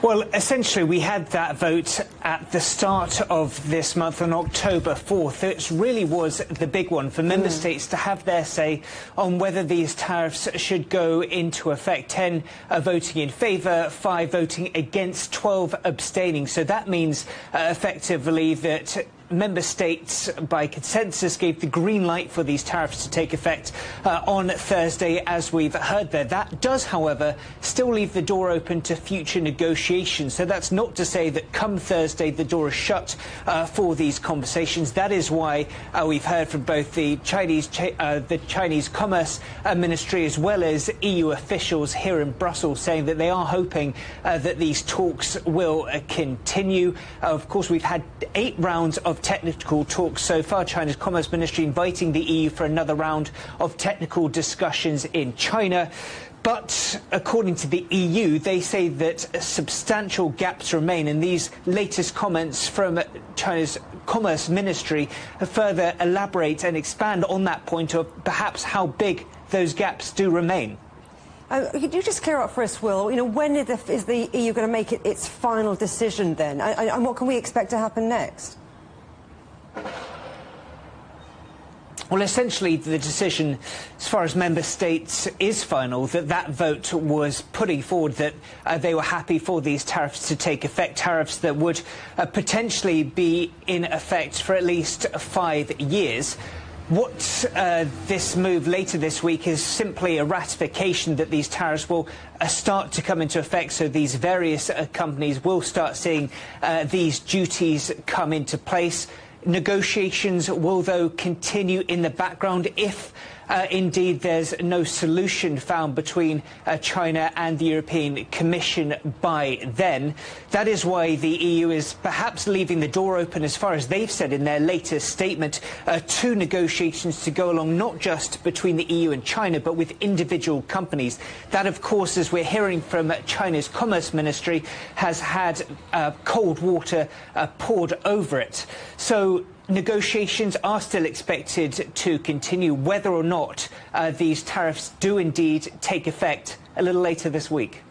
Well, essentially, we had that vote at the start of this month on October 4th. It really was the big one for member states to have their say on whether these tariffs should go into effect. 10 are voting in favour, 5 voting against, 12 abstaining. So that means effectively that member states, by consensus, gave the green light for these tariffs to take effect on Thursday, as we've heard there. That does, however, still leave the door open to future negotiations. So that's not to say that come Thursday the door is shut for these conversations. That is why we've heard from both the Chinese Commerce Ministry as well as EU officials here in Brussels saying that they are hoping that these talks will continue. Of course, we've had 8 rounds of technical talks so far. China's Commerce Ministry inviting the EU for another round of technical discussions in China. But according to the EU, they say that substantial gaps remain, and these latest comments from China's Commerce Ministry further elaborate and expand on that point of perhaps how big those gaps do remain. Could you just clear up for us, Will? You know, when is the EU going to make its final decision then, and what can we expect to happen next? Well, essentially, the decision, as far as member states, is final. That vote was putting forward that they were happy for these tariffs to take effect, tariffs that would potentially be in effect for at least 5 years. What this move later this week is simply a ratification that these tariffs will start to come into effect. So these various companies will start seeing these duties come into place. Negotiations will, though, continue in the background if indeed there's no solution found between China and the European Commission by then. That is why the EU is perhaps leaving the door open, as far as they've said in their latest statement, to negotiations to go along, not just between the EU and China, but with individual companies. That, of course, as we're hearing from China's Commerce Ministry, has had cold water poured over it. So negotiations are still expected to continue, whether or not these tariffs do indeed take effect a little later this week.